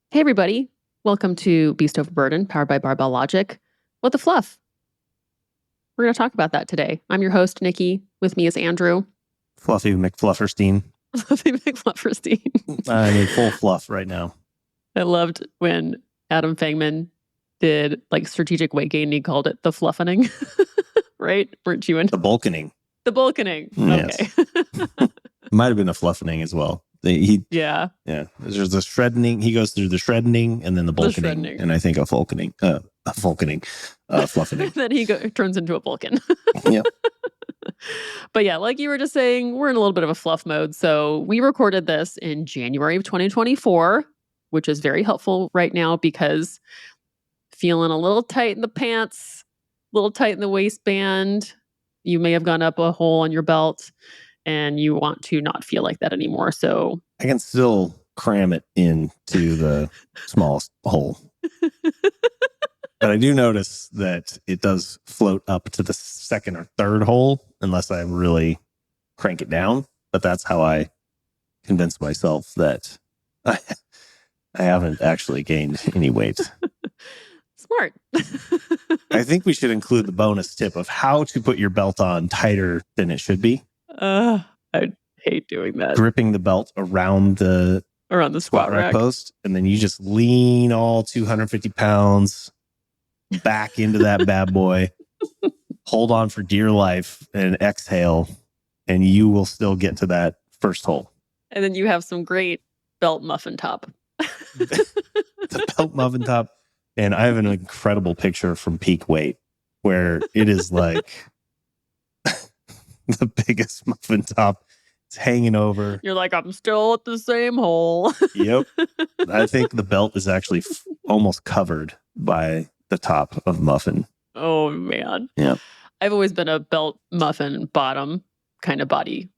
Hey, everybody. Welcome to Beast Over Burden, powered by Barbell Logic. What the fluff? We're going to talk about that today. I'm your host, Nikki. With me is Andrew. Fluffy McFlufferstein. Fluffy McFlufferstein. I'm in full fluff right now. I loved when Adam Fangman did like strategic weight gain. He called it the fluffening, right? Weren't you into The bulkening. the bulkening? Yes. Okay. Might have been a fluffening as well. Yeah. There's the shredding. He goes through the shredding and then the bulkening, and I think a fulkening, fluffening. Then he turns into a Vulcan. Yep. But yeah, like you were just saying, we're in a little bit of a fluff mode. So we recorded this in January of 2024, which is very helpful right now because feeling a little tight in the pants, a little tight in the waistband. You may have gone up a hole on your belt and you want to not feel like that anymore. So I can still cram it into the smallest hole. But I do notice that it does float up to the second or third hole unless I really crank it down. But that's how I convince myself that I haven't actually gained any weight. Smart. I think we should include the bonus tip of how to put your belt on tighter than it should be. I hate doing that. Gripping the belt around the squat rack post, and then you just lean all 250 pounds back into that bad boy. Hold on for dear life and exhale, and you will still get to that first hole. And then you have some great belt muffin top. The belt muffin top. And I have an incredible picture from peak weight where it is like the biggest muffin top. It's hanging over. You're like, I'm still at the same hole. Yep. I think the belt is actually almost covered by the top of muffin. Oh, man. Yeah. I've always been a belt muffin bottom kind of body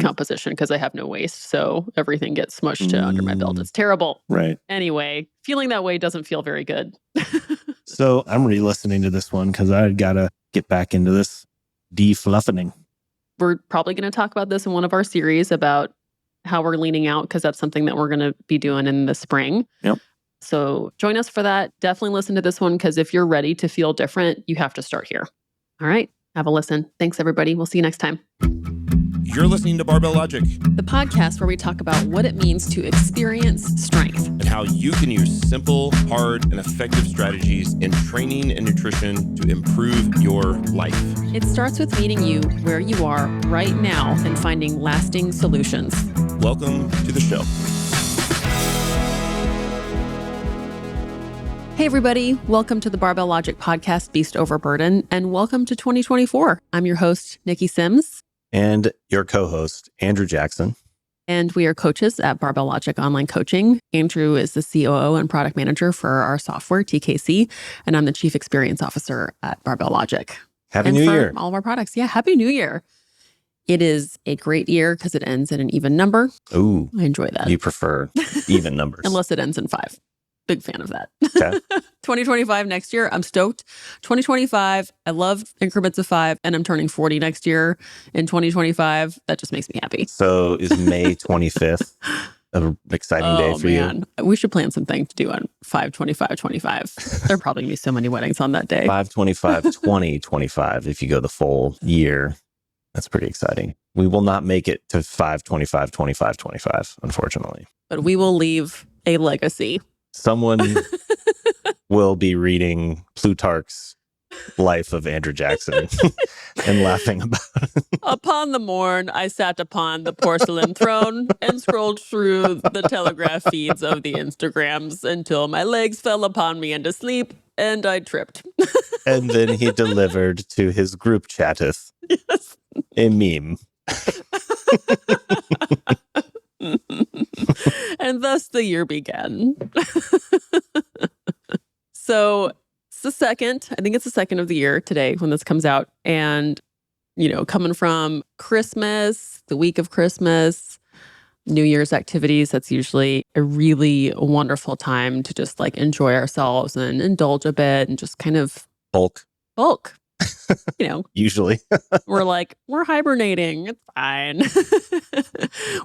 composition because I have no waist. So everything gets smushed under my belt. It's terrible. Right. Anyway, feeling that way doesn't feel very good. So I'm re-listening to this one because I got to get back into this defluffening. We're probably going to talk about this in one of our series about how we're leaning out because that's something that we're going to be doing in the spring. Yep. So join us for that. Definitely listen to this one because if you're ready to feel different, you have to start here. All right. Have a listen. Thanks, everybody. We'll see you next time. You're listening to Barbell Logic, the podcast where we talk about what it means to experience strength and how you can use simple, hard, and effective strategies in training and nutrition to improve your life. It starts with meeting you where you are right now and finding lasting solutions. Welcome to the show. Hey, everybody. Welcome to the Barbell Logic podcast, Beast Over Burden, and welcome to 2024. I'm your host, Nikki Sims. And your co-host, Andrew Jackson. And we are coaches at Barbell Logic Online Coaching. Andrew is the COO and product manager for our software, TKC, and I'm the chief experience officer at Barbell Logic. Happy New Year. All of our products. Yeah, Happy New Year. It is a great year because it ends in an even number. Ooh. I enjoy that. You prefer even numbers. Unless it ends in 5. Big fan of that. Okay. 2025 next year. I'm stoked. 2025. I love increments of 5 and I'm turning 40 next year in 2025. That just makes me happy. So is May 25th an exciting day for you? We should plan something to do on 5/25/25. There are probably going to be so many weddings on that day. 5/25/2025. If you go the full year, that's pretty exciting. We will not make it to 5/25/25/25, unfortunately. But we will leave a legacy. Someone will be reading Plutarch's Life of Andrew Jackson and laughing about it. Upon the morn, I sat upon the porcelain throne and scrolled through the telegraph feeds of the Instagrams until my legs fell upon me into sleep and I tripped. And then he delivered to his group chatteth a meme. And thus the year began. So it's the second, I think it's the second of the year today when this comes out. And, coming from Christmas, the week of Christmas, New Year's activities, that's usually a really wonderful time to just like enjoy ourselves and indulge a bit and just kind of bulk. Usually. we're like, we're hibernating. It's fine.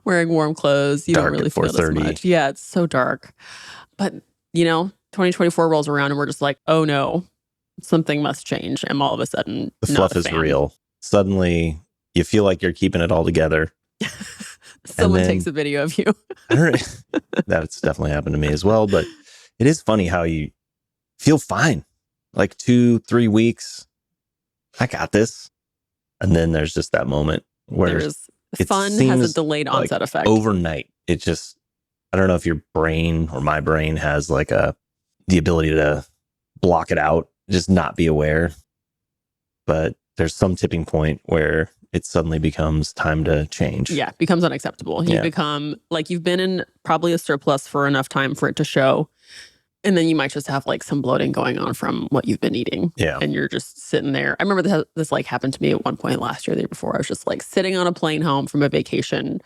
Wearing warm clothes. You Dark don't really at feel this 4:30. much. Yeah, it's so dark. But, 2024 rolls around and we're just like, oh no, something must change. And all of a sudden, The not fluff a is fan. real. Suddenly, you feel like you're keeping it all together. Someone then- takes a video of you. That's definitely happened to me as well. But it is funny how you feel fine. Like 2-3 weeks, I got this. And then there's just that moment where it Fun has a seems delayed like onset effect. overnight, it just, I don't know if your brain or my brain has like the ability to block it out, just not be aware. But there's some tipping point where it suddenly becomes time to change. Yeah, it becomes unacceptable. You become like you've been in probably a surplus for enough time for it to show. And then you might just have like some bloating going on from what you've been eating. Yeah. And you're just sitting there. I remember this like happened to me at one point last year, the year before. I was just like sitting on a plane home from a vacation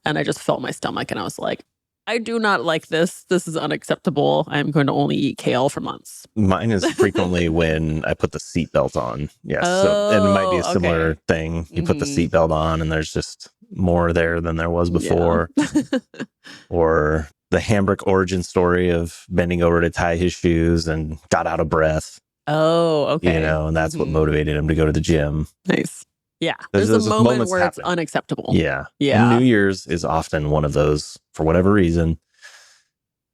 and I just felt my stomach and I was like, I do not like this. This is unacceptable. I'm going to only eat kale for months. Mine is frequently when I put the seatbelt on. Yes. And it might be a similar thing. You put the seatbelt on and there's just more there than there was before. Yeah. Or the Hambrick origin story of bending over to tie his shoes and got out of breath. Oh, okay. And that's what motivated him to go to the gym. Nice. Yeah. There's a moment where it's unacceptable. Yeah. Yeah. And New Year's is often one of those, for whatever reason,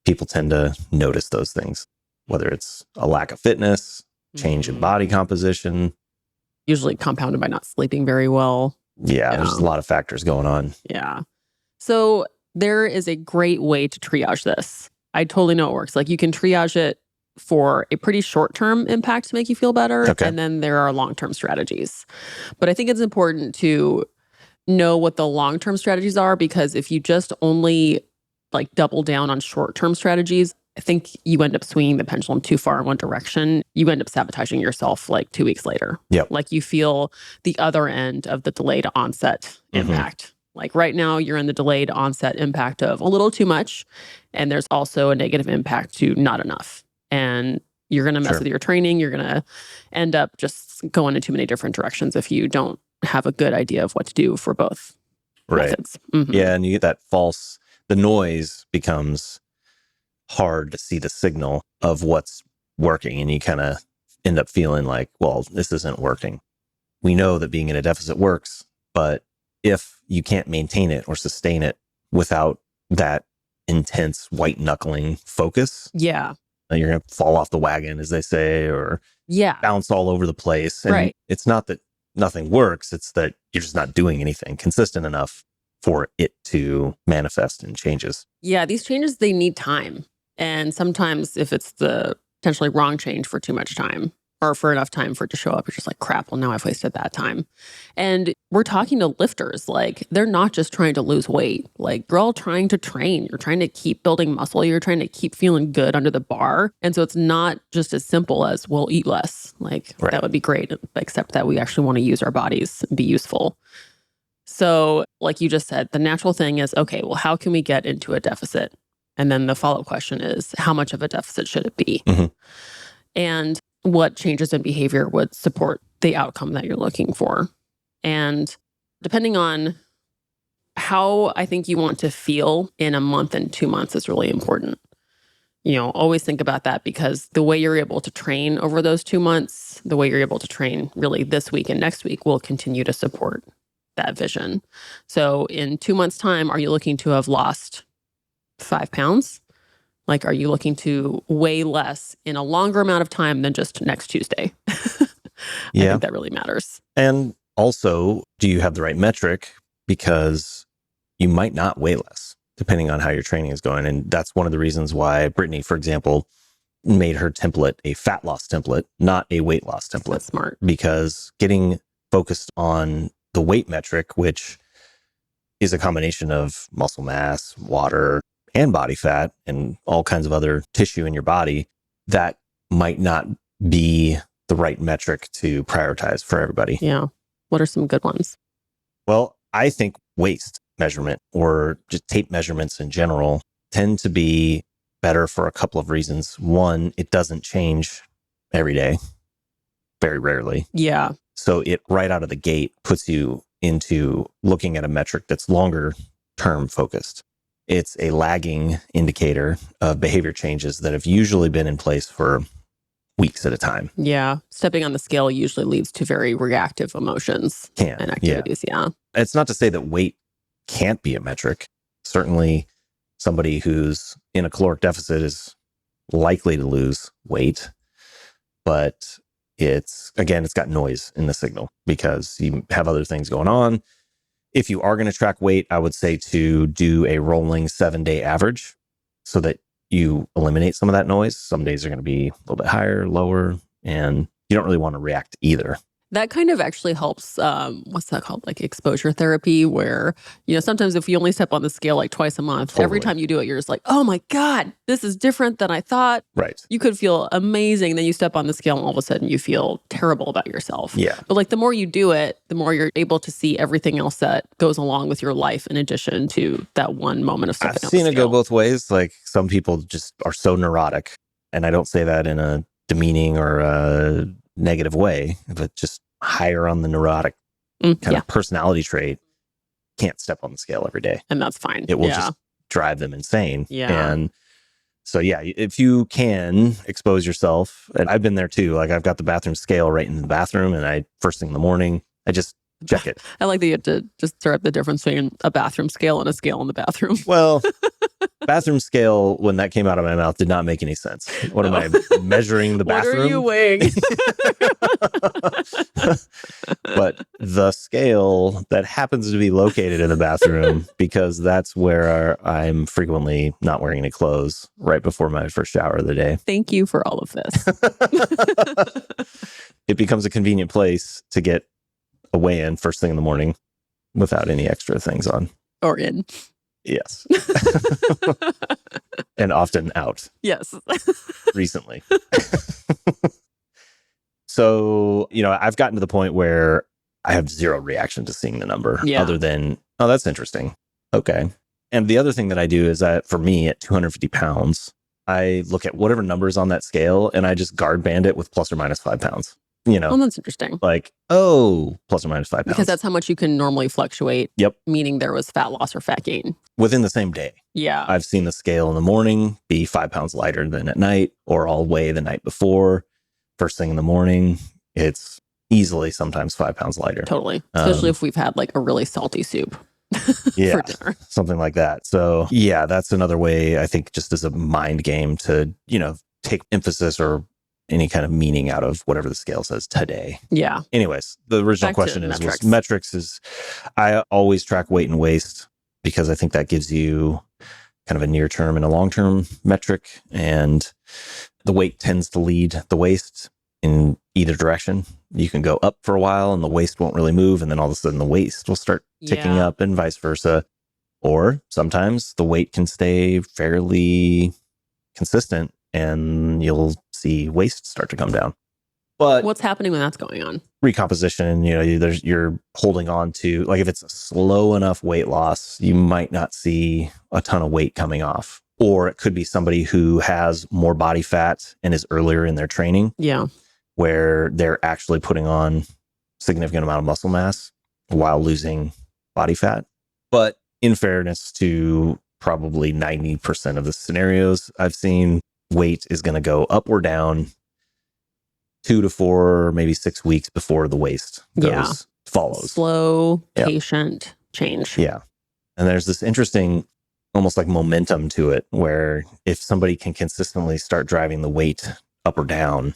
people tend to notice those things, whether it's a lack of fitness, change in body composition. Usually compounded by not sleeping very well. Yeah, there's a lot of factors going on. Yeah. So there is a great way to triage this. I totally know it works. Like you can triage it for a pretty short-term impact to make you feel better. Okay. And then there are long-term strategies. But I think it's important to know what the long-term strategies are, because if you just only like double down on short-term strategies, I think you end up swinging the pendulum too far in one direction. You end up sabotaging yourself like 2 weeks later. Yep. Like you feel the other end of the delayed onset impact. Like right now, you're in the delayed onset impact of a little too much. And there's also a negative impact to not enough. And you're going to mess with your training. You're going to end up just going in too many different directions if you don't have a good idea of what to do for both methods. Yeah, and you get that the noise becomes hard to see the signal of what's working. And you kind of end up feeling like, well, this isn't working. We know that being in a deficit works, but if you can't maintain it or sustain it without that intense white knuckling focus, you're going to fall off the wagon, as they say, or bounce all over the place. And it's not that nothing works. It's that you're just not doing anything consistent enough for it to manifest in changes. Yeah, these changes, they need time. And sometimes if it's the potentially wrong change for too much time or for enough time for it to show up, you're just like, crap, well, now I've wasted that time. And we're talking to lifters, like they're not just trying to lose weight. Like you're all trying to train. You're trying to keep building muscle. You're trying to keep feeling good under the bar. And so it's not just as simple as, well, eat less. Like that would be great, except that we actually want to use our bodies and be useful. So like you just said, the natural thing is, okay, well, how can we get into a deficit? And then the follow-up question is, how much of a deficit should it be? And what changes in behavior would support the outcome that you're looking for? And depending on how I think you want to feel in a month and 2 months is really important. Always think about that, because the way you're able to train over those 2 months, the way you're able to train really this week and next week will continue to support that vision. So in 2 months' time, are you looking to have lost 5 pounds? Like, are you looking to weigh less in a longer amount of time than just next Tuesday? I think that really matters. And also, do you have the right metric? Because you might not weigh less, depending on how your training is going. And that's one of the reasons why Brittany, for example, made her template a fat loss template, not a weight loss template. That's smart. Because getting focused on the weight metric, which is a combination of muscle mass, water, and body fat, and all kinds of other tissue in your body, that might not be the right metric to prioritize for everybody. Yeah. What are some good ones? Well, I think waist measurement or just tape measurements in general tend to be better for a couple of reasons. One, it doesn't change every day. very rarely. Yeah. So it right out of the gate puts you into looking at a metric that's longer term focused. It's a lagging indicator of behavior changes that have usually been in place for weeks at a time. Yeah. Stepping on the scale usually leads to very reactive emotions and activities. Yeah. It's not to say that weight can't be a metric. Certainly somebody who's in a caloric deficit is likely to lose weight, but it's got noise in the signal because you have other things going on. If you are going to track weight, I would say to do a rolling 7-day average so that you eliminate some of that noise. Some days are going to be a little bit higher, lower, and you don't really want to react to either. That kind of actually helps, what's that called? Like exposure therapy, where, sometimes if you only step on the scale like twice a month, every time you do it, you're just like, oh my God, this is different than I thought. Right. You could feel amazing. Then you step on the scale and all of a sudden you feel terrible about yourself. Yeah. But like the more you do it, the more you're able to see everything else that goes along with your life in addition to that one moment of stepping on the scale. I've seen it go both ways. Like some people just are so neurotic, and I don't say that in a demeaning or a negative way, but just higher on the neurotic kind of personality trait, can't step on the scale every day. And that's fine. It will just drive them insane. Yeah. And so, if you can expose yourself, and I've been there too, like I've got the bathroom scale right in the bathroom, and first thing in the morning, I just check it. I like that you have to just throw up the difference between a bathroom scale and a scale in the bathroom. Well, bathroom scale, when that came out of my mouth, did not make any sense. What am I measuring the bathroom? What are you weighing? But the scale that happens to be located in the bathroom, because that's where I'm frequently not wearing any clothes right before my first shower of the day. Thank you for all of this. It becomes a convenient place to get a weigh-in first thing in the morning without any extra things on. Or in. Yes. And often out. Yes. Recently. So, I've gotten to the point where I have zero reaction to seeing the number other than, oh, that's interesting. Okay. And the other thing that I do is that for me at 250 pounds, I look at whatever number is on that scale and I just guard band it with plus or minus 5 pounds. Oh, that's interesting. Like, plus or minus 5 pounds. Because that's how much you can normally fluctuate. Yep. Meaning there was fat loss or fat gain. Within the same day. Yeah. I've seen the scale in the morning be 5 pounds lighter than at night, or I'll weigh the night before. First thing in the morning, it's easily sometimes 5 pounds lighter. Totally. Especially if we've had like a really salty soup. Yeah, for dinner. Something like that. So that's another way, I think, just as a mind game to, take emphasis or any kind of meaning out of whatever the scale says today. Yeah. Anyways, the original question was metrics is, I always track weight and waist because I think that gives you kind of a near term and a long term metric. And the weight tends to lead the waist in either direction. You can go up for a while and the waist won't really move. And then all of a sudden the waist will start ticking up and vice versa. Or sometimes the weight can stay fairly consistent and you'll see waist start to come down. But what's happening when that's going on? Recomposition, you're holding on to, like if it's a slow enough weight loss, you might not see a ton of weight coming off. Or it could be somebody who has more body fat and is earlier in their training. Yeah. Where they're actually putting on significant amount of muscle mass while losing body fat. But in fairness to probably 90% of the scenarios I've seen, weight is going to go up or down 2 to 4, maybe 6 weeks before the waist follows. Slow, patient change. Yeah. And there's this interesting, almost like momentum to it, where if somebody can consistently start driving the weight up or down,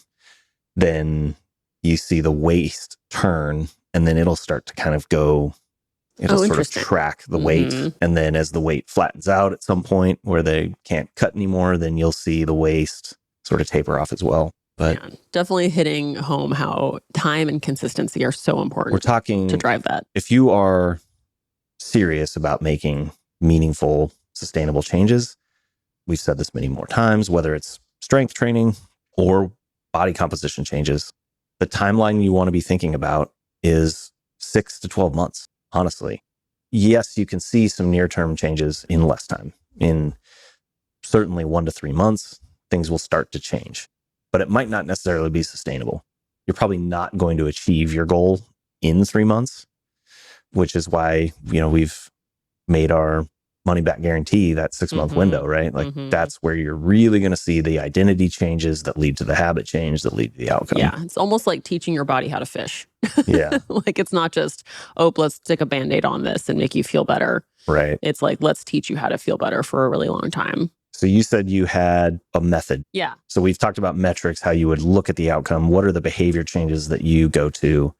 then you see the waist turn and then it'll start to kind of go, it'll sort of track the weight. And then as the weight flattens out at some point where they can't cut anymore, then you'll see the waist sort of taper off as well. But definitely hitting home how time and consistency are so important. We're talking to drive that. If you are serious about making meaningful, sustainable changes, we've said this many more times, whether it's strength training or body composition changes, the timeline you want to be thinking about is 6 to 12 months, honestly. Yes, you can see some near-term changes in less time. In certainly 1 to 3 months, things will start to change. But it might not necessarily be sustainable. you're probably not going to achieve your goal in 3 months, which is why, we've made our money back guarantee that 6-month window, right? Like that's where you're really going to see the identity changes that lead to the habit change that lead to the outcome. Yeah. It's almost like teaching your body how to fish. Yeah. Like it's not just, let's stick a Band-Aid on this and make you feel better. Right. It's like, let's teach you how to feel better for a really long time. So you said you had a method. Yeah. So we've talked about metrics, how you would look at the outcome. What are the behavior changes that you go to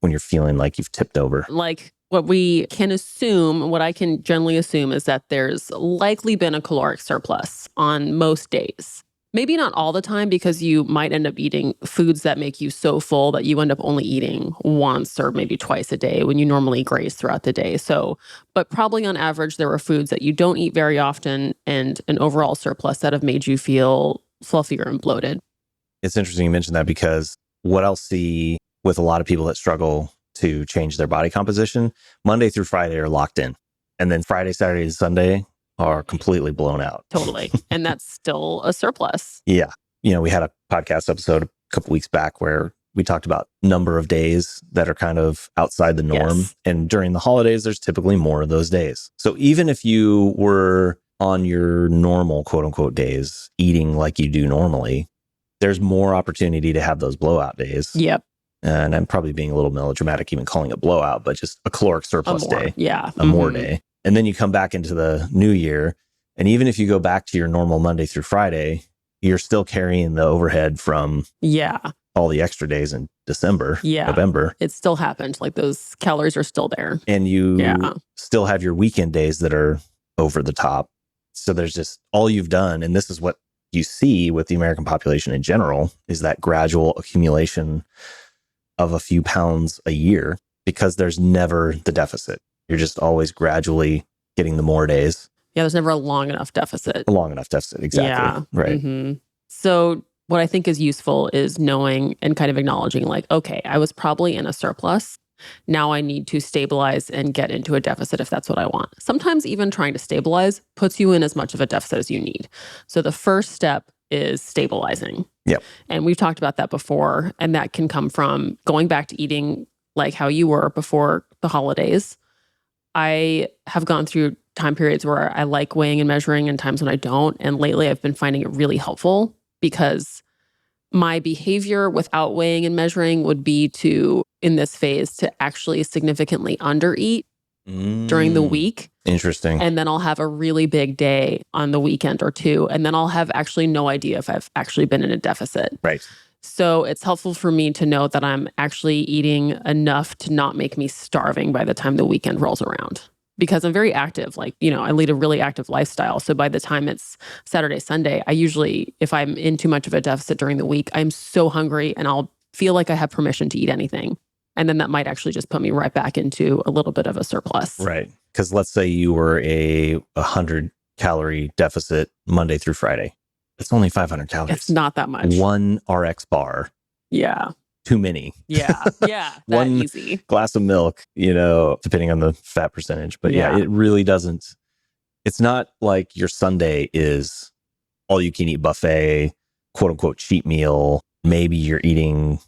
when you're feeling like you've tipped over? Like what we can assume, what I can generally assume is that there's likely been a caloric surplus on most days. Maybe not all the time, because you might end up eating foods that make you so full that you end up only eating once or maybe twice a day when you normally graze throughout the day. So, but probably on average, there are foods that you don't eat very often and an overall surplus that have made you feel fluffier and bloated. It's interesting you mentioned that, because what I'll see with a lot of people that struggle to change their body composition, Monday through Friday are locked in. And then Friday, Saturday, and Sunday are completely blown out. Totally. And that's still a surplus. Yeah. We had a podcast episode a couple weeks back where we talked about number of days that are kind of outside the norm. Yes. And during the holidays, there's typically more of those days. So even if you were on your normal, quote unquote, days, eating like you do normally, there's more opportunity to have those blowout days. Yep. And I'm probably being a little melodramatic even calling it blowout, but just a caloric surplus day. Yeah. A more day. And then you come back into the new year. And even if you go back to your normal Monday through Friday, you're still carrying the overhead from all the extra days in December, November. It still happened. Like those calories are still there. And you still have your weekend days that are over the top. So there's just all you've done. And this is what you see with the American population in general, is that gradual accumulation of a few pounds a year, because there's never the deficit. You're just always gradually getting the more days. Yeah, there's never a long enough deficit. A long enough deficit, exactly. Yeah. Right. So what I think is useful is knowing and kind of acknowledging, like, okay, I was probably in a surplus. Now I need to stabilize and get into a deficit if that's what I want. Sometimes even trying to stabilize puts you in as much of a deficit as you need. So the first step is stabilizing. Yep. And we've talked about that before. And that can come from going back to eating like how you were before the holidays. I have gone through time periods where I like weighing and measuring and times when I don't. And lately I've been finding it really helpful, because my behavior without weighing and measuring would be to, in this phase, to actually significantly undereat during the week. Interesting. And then I'll have a really big day on the weekend or two. And then I'll have actually no idea if I've actually been in a deficit. Right. So it's helpful for me to know that I'm actually eating enough to not make me starving by the time the weekend rolls around. Because I'm very active. Like, I lead a really active lifestyle. So by the time it's Saturday, Sunday, I usually, if I'm in too much of a deficit during the week, I'm so hungry and I'll feel like I have permission to eat anything. And then that might actually just put me right back into a little bit of a surplus. Right. Because let's say you were a 100 calorie deficit Monday through Friday. It's only 500 calories. It's not that much. One RX bar. Yeah. Too many. Yeah. Yeah. One easy. Glass of milk, depending on the fat percentage. But yeah, it really doesn't. It's not like your Sunday is all you can eat buffet, quote unquote cheat meal. Maybe you're eating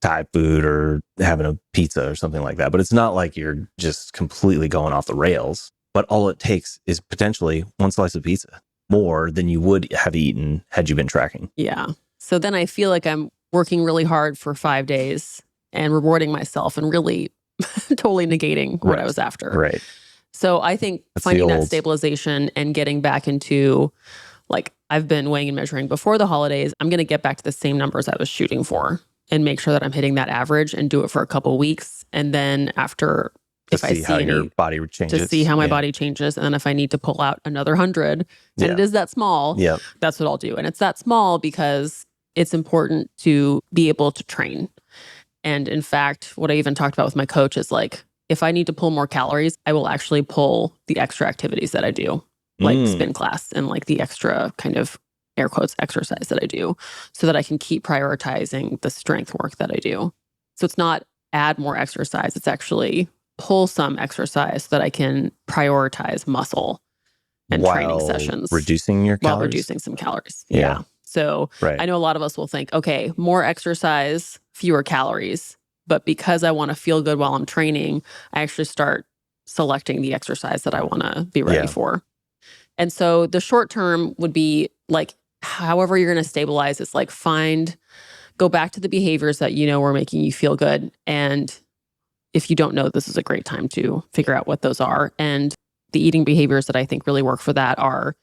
Thai food or having a pizza or something like that. But it's not like you're just completely going off the rails. But all it takes is potentially one slice of pizza, more than you would have eaten had you been tracking. Yeah. So then I feel like I'm working really hard for 5 days and rewarding myself and really totally negating what I was after. Right. So I think finding that stabilization and getting back into, like, I've been weighing and measuring before the holidays. I'm going to get back to the same numbers I was shooting for and make sure that I'm hitting that average and do it for a couple weeks. And then after, if I see how your body changes, to see how my body changes. And then if I need to pull out another 100, and it is that small, that's what I'll do. And it's that small because it's important to be able to train. And in fact, what I even talked about with my coach is, like, if I need to pull more calories, I will actually pull the extra activities that I do, like spin class and like the extra kind of air quotes exercise that I do, so that I can keep prioritizing the strength work that I do. So it's not add more exercise, it's actually pull some exercise so that I can prioritize muscle and training sessions. Reducing your calories? While reducing some calories. Yeah. So I know a lot of us will think, okay, more exercise fewer calories. But because I want to feel good while I'm training, I actually start selecting the exercise that I want to be ready for. And so the short term would be like, however you're going to stabilize, it's like go back to the behaviors that you know are making you feel good. And if you don't know, this is a great time to figure out what those are. And the eating behaviors that I think really work for that are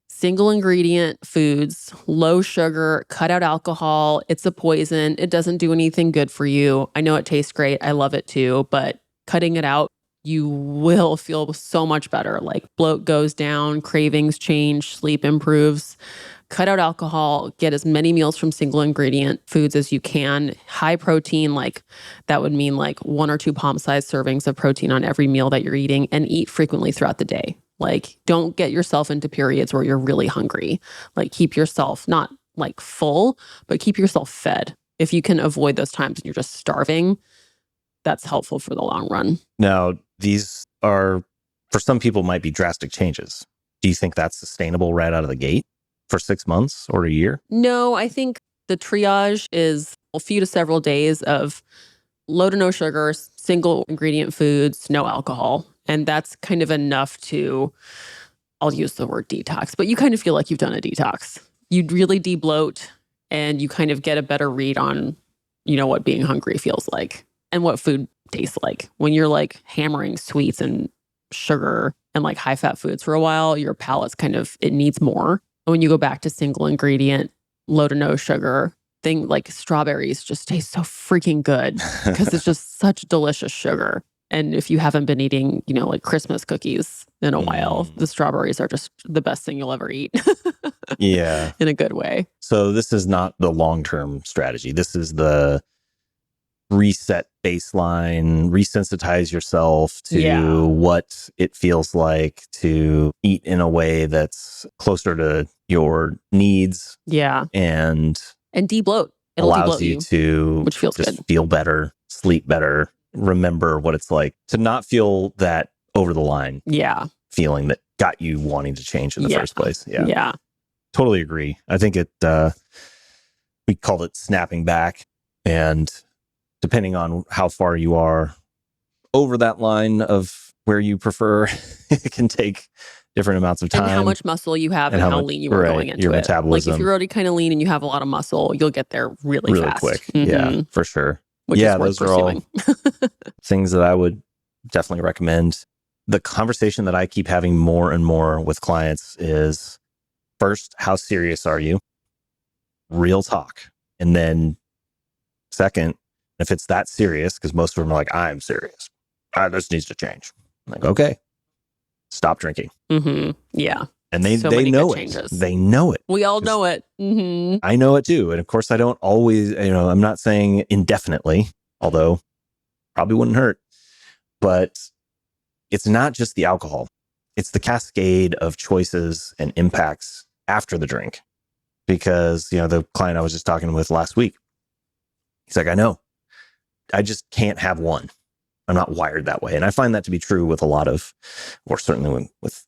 single ingredient foods, low sugar, cut out alcohol. It's a poison. It doesn't do anything good for you. I know it tastes great. I love it too, but cutting it out, you will feel so much better. Like bloat goes down, cravings change, sleep improves. Cut out alcohol, get as many meals from single ingredient foods as you can. High protein, like that would mean like 1 or 2 palm-sized servings of protein on every meal that you're eating, and eat frequently throughout the day. Like don't get yourself into periods where you're really hungry. Like keep yourself not like full, but keep yourself fed. If you can avoid those times and you're just starving, that's helpful for the long run. Now, these are, for some people, might be drastic changes. Do you think that's sustainable right out of the gate for 6 months or a year? No, I think the triage is a few to several days of low to no sugar, single ingredient foods, no alcohol. And that's kind of enough to, I'll use the word detox, but you kind of feel like you've done a detox. You'd really de-bloat and you kind of get a better read on, you know, what being hungry feels like and what food tastes like. When you're like hammering sweets and sugar and like high fat foods for a while, your palate's kind of, it needs more. And when you go back to single ingredient, low to no sugar, thing like strawberries just taste so freaking good because it's just such delicious sugar. And if you haven't been eating, you know, like Christmas cookies in a while, the strawberries are just the best thing you'll ever eat. Yeah. In a good way. So this is not the long-term strategy. This is the reset baseline, resensitize yourself to what it feels like to eat in a way that's closer to your needs. Yeah. And de-bloat. It'll allows de-bloat you to which feels just good. feel better, sleep better, remember what it's like to not feel that over the line feeling that got you wanting to change in the first place. Yeah. Totally agree. I think we called it snapping back, and depending on how far you are over that line of where you prefer, it can take different amounts of time. And how much muscle you have and how lean you are going into your it. metabolism. Like if you're already kind of lean and you have a lot of muscle, you'll get there really fast. Quick. Yeah, for sure. Which is worth those are all things that I would definitely recommend. The conversation that I keep having more and more with clients is, first, how serious are you? Real talk. And then second, if it's that serious, because most of them are like, I'm serious. This needs to change. I'm like, okay, stop drinking. Yeah. And they know it. They know it. We all know it. I know it too. And of course, I don't always, I'm not saying indefinitely, although probably wouldn't hurt. But it's not just the alcohol. It's the cascade of choices and impacts after the drink. Because, the client I was just talking with last week, he's like, I know. I just can't have one. I'm not wired that way. And I find that to be true with a lot of, or certainly with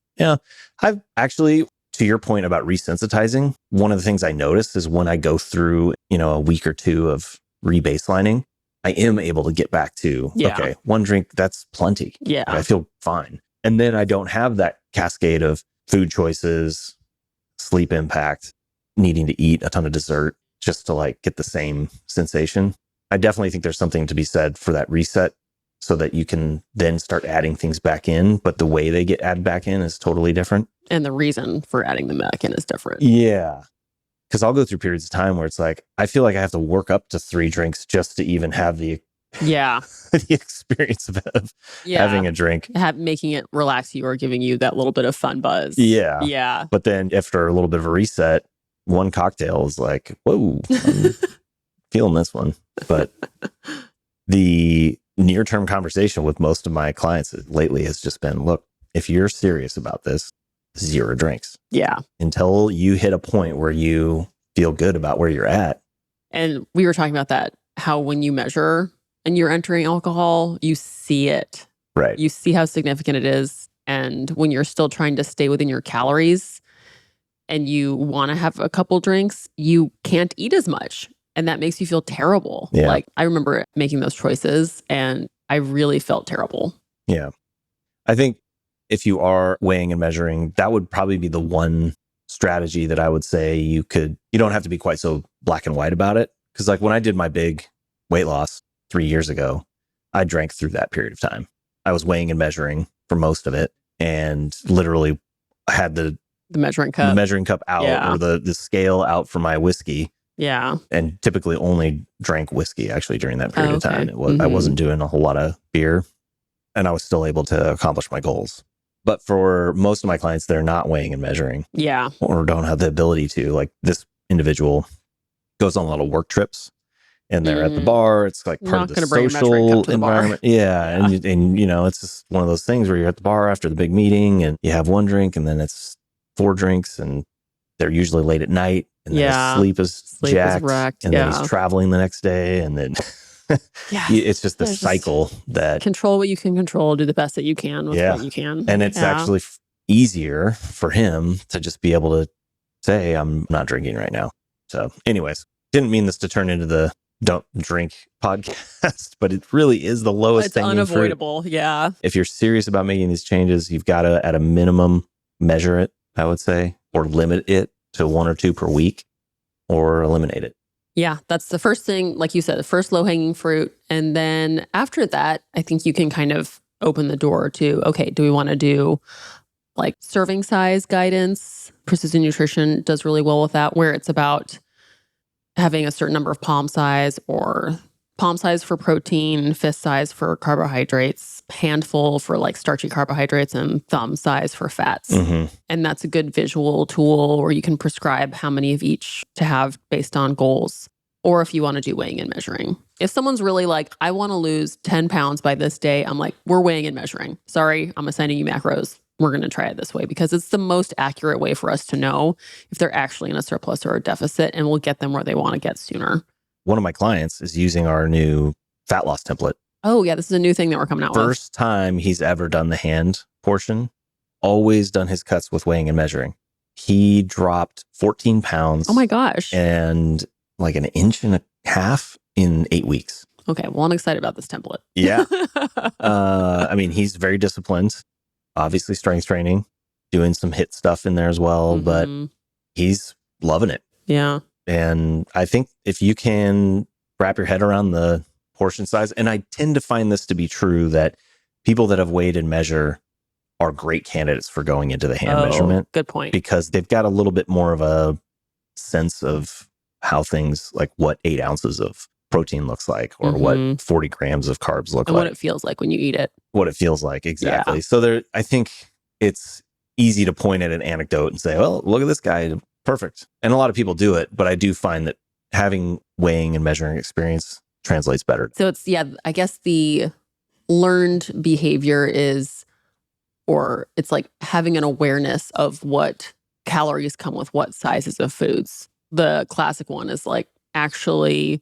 I've actually, to your point about resensitizing, one of the things I notice is when I go through, a week or two of rebaselining, I am able to get back to, okay, one drink, that's plenty. Yeah. I feel fine. And then I don't have that cascade of food choices, sleep impact, needing to eat a ton of dessert just to like get the same sensation. I definitely think there's something to be said for that reset so that you can then start adding things back in. But the way they get added back in is totally different. And the reason for adding them back in is different. Yeah. Because I'll go through periods of time where it's like, I feel like I have to work up to 3 drinks just to even have the the experience of having a drink. Making it relax you or giving you that little bit of fun buzz. Yeah. Yeah. But then after a little bit of a reset, one cocktail is like, whoa, I'm feeling this one. But the near-term conversation with most of my clients lately has just been, look, if you're serious about this, 0 drinks. Yeah. Until you hit a point where you feel good about where you're at. And we were talking about that, how when you measure and you're entering alcohol, you see it. Right. You see how significant it is. And when you're still trying to stay within your calories and you want to have a couple drinks, you can't eat as much. And that makes you feel terrible. Yeah. Like I remember making those choices and I really felt terrible. Yeah. I think if you are weighing and measuring, that would probably be the one strategy that I would say you don't have to be quite so black and white about it. Because like when I did my big weight loss 3 years ago, I drank through that period of time. I was weighing and measuring for most of it and literally had the measuring cup out or the scale out for my whiskey. Yeah. And typically only drank whiskey actually during that period of time. I wasn't doing a whole lot of beer and I was still able to accomplish my goals. But for most of my clients, they're not weighing and measuring. Yeah. Or don't have the ability to. Like this individual goes on a lot of work trips and they're at the bar. It's like part of the social environment. Yeah. And you know, it's just one of those things where you're at the bar after the big meeting and you have one drink and then it's 4 drinks and they're usually late at night and then his sleep is jacked wrecked. and then he's traveling the next day and then it's just the cycle that control what you can control, do the best that you can with what you can. And it's actually easier for him to just be able to say, I'm not drinking right now. So anyways, didn't mean this to turn into the don't drink podcast, but it really is the lowest thing. It's unavoidable. Yeah. If you're serious about making these changes, you've got to, at a minimum, measure it, I would say, or limit it to 1 or 2 per week or eliminate it. Yeah, that's the first thing, like you said, the first low-hanging fruit. And then after that, I think you can kind of open the door to, okay, do we want to do like serving size guidance? Precision Nutrition does really well with that, where it's about having a certain number of palm size or palm size for protein, fist size for carbohydrates, handful for like starchy carbohydrates, and thumb size for fats. Mm-hmm. And that's a good visual tool where you can prescribe how many of each to have based on goals. Or if you want to do weighing and measuring. If someone's really like, I want to lose 10 pounds by this day, I'm like, we're weighing and measuring. Sorry, I'm assigning you macros. We're going to try it this way because it's the most accurate way for us to know if they're actually in a surplus or a deficit, and we'll get them where they want to get sooner. One of my clients is using our new fat loss template. Oh, yeah. This is a new thing that we're coming out with. First time he's ever done the hand portion, always done his cuts with weighing and measuring. He dropped 14 pounds. Oh my gosh. And like an inch and a half in 8 weeks. Okay. Well, I'm excited about this template. Yeah. I mean, he's very disciplined, obviously strength training, doing some HIIT stuff in there as well, but he's loving it. Yeah. And I think if you can wrap your head around the portion size, and I tend to find this to be true, that people that have weighed and measure are great candidates for going into the hand measurement. Good point. Because they've got a little bit more of a sense of how things like what 8 ounces of protein looks like or what 40 grams of carbs look and like. What it feels like when you eat it. What it feels like, exactly. Yeah. So I think it's easy to point at an anecdote and say, well, look at this guy. Perfect. And a lot of people do it, but I do find that having weighing and measuring experience translates better. So it's, I guess the learned behavior is, or it's like having an awareness of what calories come with what sizes of foods. The classic one is like actually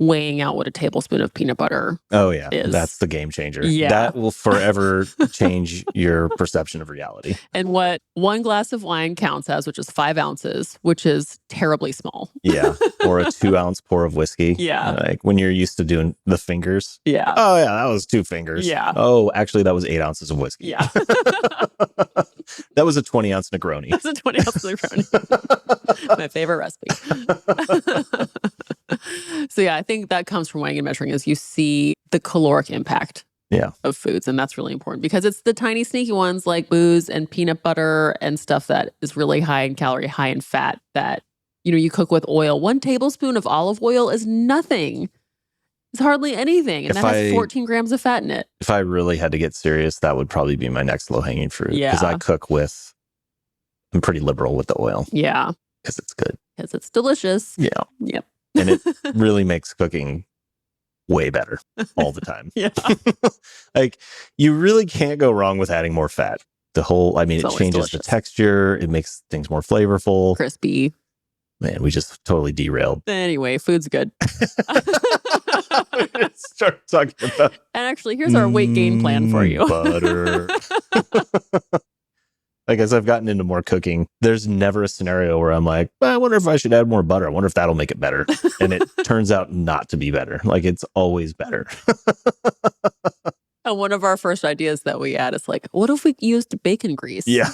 weighing out what a tablespoon of peanut butter is. That's the game changer. Yeah. That will forever change your perception of reality. And what 1 glass of wine counts as, which is 5 ounces, which is terribly small. Yeah. Or a 2-ounce pour of whiskey. Yeah. Like when you're used to doing the fingers. Yeah. Oh yeah, that was 2 fingers. Yeah. Oh, actually that was 8 ounces of whiskey. Yeah. That was a 20-ounce Negroni. That's a 20-ounce Negroni. My favorite recipe. So yeah, I think that comes from weighing and measuring is you see the caloric impact of foods. And that's really important because it's the tiny sneaky ones like booze and peanut butter and stuff that is really high in calorie, high in fat that, you cook with oil. 1 tablespoon of olive oil is nothing. It's hardly anything. And that has 14 grams of fat in it. If I really had to get serious, that would probably be my next low-hanging fruit. Yeah. Because I'm pretty liberal with the oil. Yeah. Because it's good. Because it's delicious. Yeah. Yep. And it really makes cooking way better all the time. Yeah. Like you really can't go wrong with adding more fat. It changes the texture. It makes things more flavorful. Crispy. Man, we just totally derailed. Anyway, food's good. Start talking about. And actually, here's our weight gain plan for you. Butter. Like, as I've gotten into more cooking, there's never a scenario where I'm like, I wonder if I should add more butter. I wonder if that'll make it better. And it turns out not to be better. Like, it's always better. And one of our first ideas that we had is like, what if we used bacon grease? Yeah.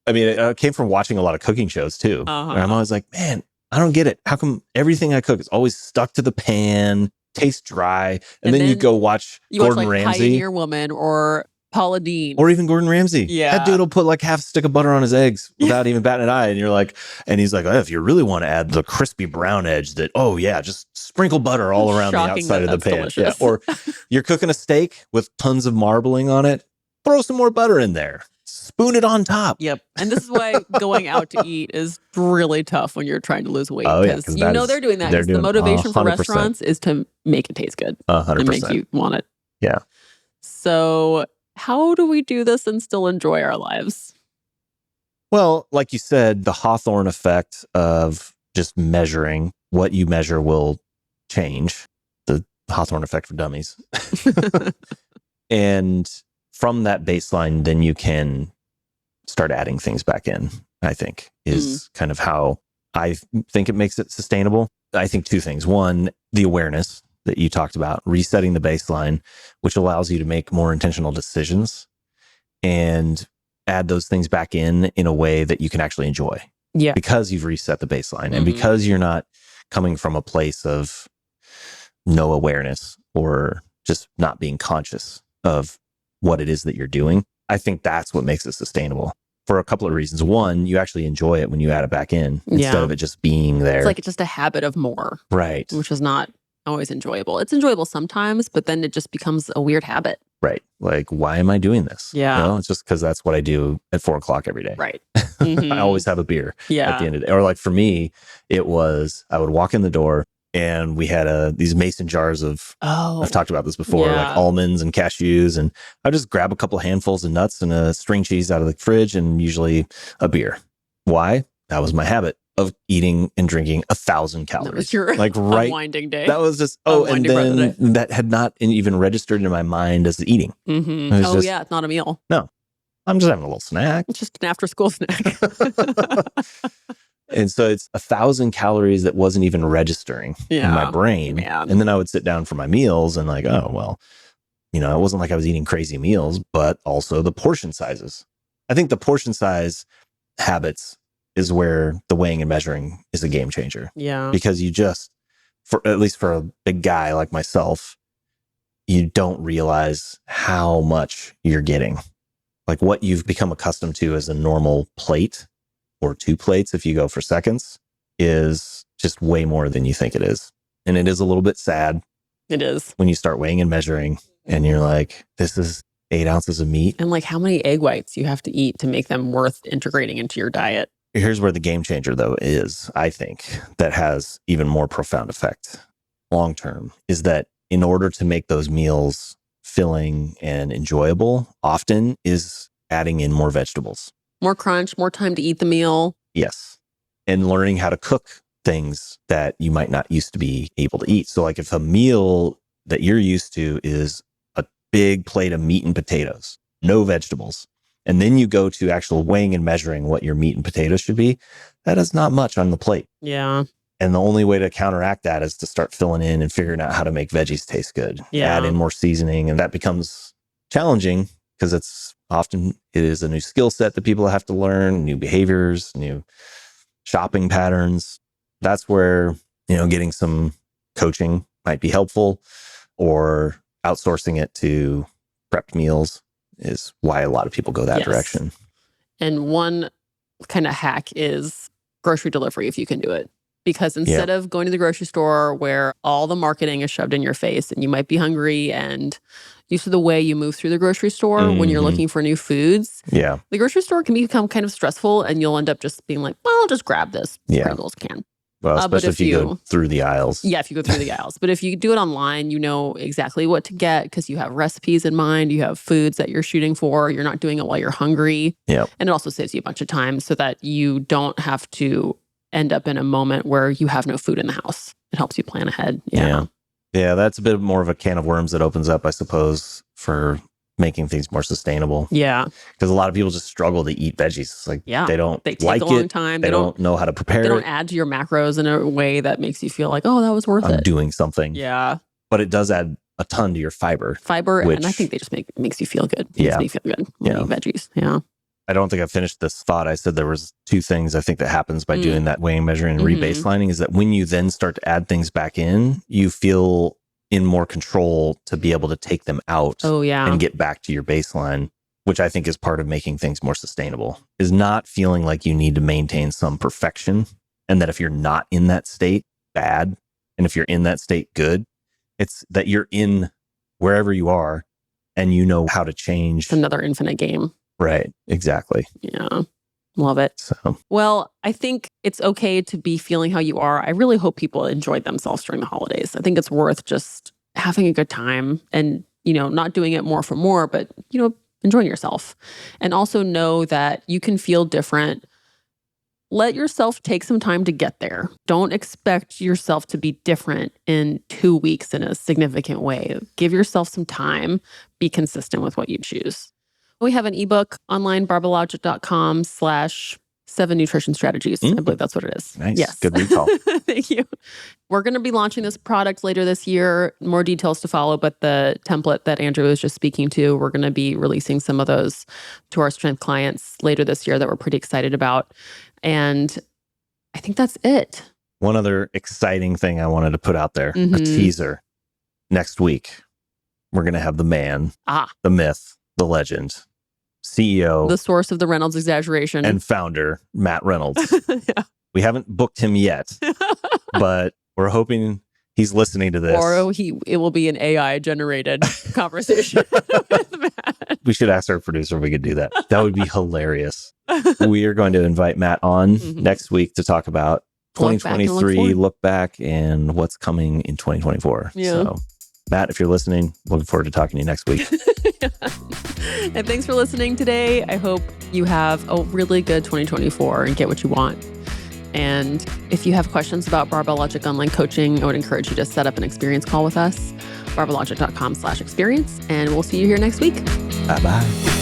I mean, it came from watching a lot of cooking shows too. Uh-huh. And I'm always like, man, I don't get it. How come everything I cook is always stuck to the pan, tastes dry? And then you go watch Gordon Ramsay. Pioneer Woman or Paula Deen. Or even Gordon Ramsay. Yeah. That dude will put like half a stick of butter on his eggs without even batting an eye. And you're like, and he's like, oh, if you really want to add the crispy brown edge, that, oh yeah, just sprinkle butter all around the outside of the pan. Yeah. Or you're cooking a steak with tons of marbling on it, throw some more butter in there. Spoon it on top. Yep. And this is why going out to eat is really tough when you're trying to lose weight. Oh, yeah, because they're doing that. Because the motivation for restaurants is to make it taste good. 100%. And make you want it. Yeah. So how do we do this and still enjoy our lives? Well, like you said, the Hawthorne effect of just measuring, what you measure will change. The Hawthorne effect for dummies. And from that baseline, then you can start adding things back in, I think, is kind of how I think it makes it sustainable. I think two things. One, the awareness that you talked about, resetting the baseline, which allows you to make more intentional decisions and add those things back in a way that you can actually enjoy. Yeah. Because you've reset the baseline and because you're not coming from a place of no awareness or just not being conscious of what it is that you're doing. I think that's what makes it sustainable for a couple of reasons. One, you actually enjoy it when you add it back in instead of it just being there. It's like it's just a habit of more. Right. Which is not always enjoyable. It's enjoyable sometimes, but then it just becomes a weird habit. Right. Like, why am I doing this? Yeah. You know, it's just because that's what I do at 4:00 every day. Right. I always have a beer at the end of the day. Or like for me, it was, I would walk in the door and we had these mason jars of, I've talked about this before, like almonds and cashews. And I just grab a couple handfuls of nuts and a string cheese out of the fridge and usually a beer. Why? That was my habit of eating and drinking 1,000 calories. That was your like unwinding day. That was just, and then that had not even registered in my mind as eating. It's not a meal. No, I'm just having a little snack. It's just an after school snack. And so it's 1,000 calories that wasn't even registering in my brain. And then I would sit down for my meals and like, oh, well, you know, it wasn't like I was eating crazy meals, but also the portion sizes. I think the portion size habits is where the weighing and measuring is a game changer. Yeah. Because you just, at least for a big guy like myself, you don't realize how much you're getting. Like what you've become accustomed to as a normal plate or 2 plates, if you go for seconds, is just way more than you think it is. And it is a little bit sad. It is. When you start weighing and measuring and you're like, this is 8 ounces of meat. And like how many egg whites you have to eat to make them worth integrating into your diet. Here's where the game changer, though, is, I think, that has even more profound effect long term, is that in order to make those meals filling and enjoyable, often is adding in more vegetables. More crunch, more time to eat the meal. Yes. And learning how to cook things that you might not used to be able to eat. So like if a meal that you're used to is a big plate of meat and potatoes, no vegetables, and then you go to actual weighing and measuring what your meat and potatoes should be, that is not much on the plate. Yeah. And the only way to counteract that is to start filling in and figuring out how to make veggies taste good. Yeah. Add in more seasoning. And that becomes challenging because it is a new skill set that people have to learn, new behaviors, new shopping patterns. That's where, getting some coaching might be helpful, or outsourcing it to prepped meals is why a lot of people go that direction. And one kind of hack is grocery delivery if you can do it. Because instead of going to the grocery store where all the marketing is shoved in your face and you might be hungry and used to the way you move through the grocery store when you're looking for new foods, the grocery store can become kind of stressful and you'll end up just being like, well, I'll just grab this Pringles can. Well, especially if you go through the aisles. Yeah, if you go through the aisles. But if you do it online, you know exactly what to get because you have recipes in mind. You have foods that you're shooting for. You're not doing it while you're hungry. Yep. And it also saves you a bunch of time so that you don't have to end up in a moment where you have no food in the house. It helps you plan ahead. Yeah, that's a bit more of a can of worms that opens up, I suppose, for making things more sustainable. Yeah. Because a lot of people just struggle to eat veggies. It's like they don't They take like a long it. time. They don't know how to prepare They it. don't add to your macros in a way that makes you feel like, oh, that was worth it. I'm doing something. Yeah. But it does add a ton to your fiber. And I think they just makes you feel good. Makes me feel good when you eat veggies. Yeah. I don't think I finished this thought. I said there was two things I think that happens by doing that weighing, measuring, and rebaselining is that when you then start to add things back in, you feel in more control to be able to take them out and get back to your baseline, which I think is part of making things more sustainable, is not feeling like you need to maintain some perfection. And that if you're not in that state, bad. And if you're in that state, good. It's that you're in wherever you are and you know how to change. It's another infinite game. Right. Exactly. Yeah. Love it. So, well, I think it's okay to be feeling how you are. I really hope people enjoyed themselves during the holidays. I think it's worth just having a good time and, not doing it more for more, but, enjoying yourself. And also know that you can feel different. Let yourself take some time to get there. Don't expect yourself to be different in 2 weeks in a significant way. Give yourself some time. Be consistent with what you choose. We have an ebook online, barbellogic.com/7 nutrition strategies. I believe that's what it is. Nice. Yes. Good recall. Thank you. We're going to be launching this product later this year. More details to follow, but the template that Andrew was just speaking to, we're going to be releasing some of those to our strength clients later this year that we're pretty excited about. And I think that's it. One other exciting thing I wanted to put out there, a teaser. Next week, we're going to have the man, the myth, the legend, CEO, the source of the Reynolds exaggeration, and founder, Matt Reynolds. We haven't booked him yet, but we're hoping he's listening to this. Or it will be an AI generated conversation with Matt. We should ask our producer if we could do that. That would be hilarious. We are going to invite Matt on next week to talk about 2023, look back, and what's coming in 2024. Yeah. So, Matt, if you're listening, looking forward to talking to you next week. And thanks for listening today. I hope you have a really good 2024 and get what you want. And if you have questions about Barbell Logic online coaching, I would encourage you to set up an experience call with us, barbellogic.com/experience. And we'll see you here next week. Bye-bye.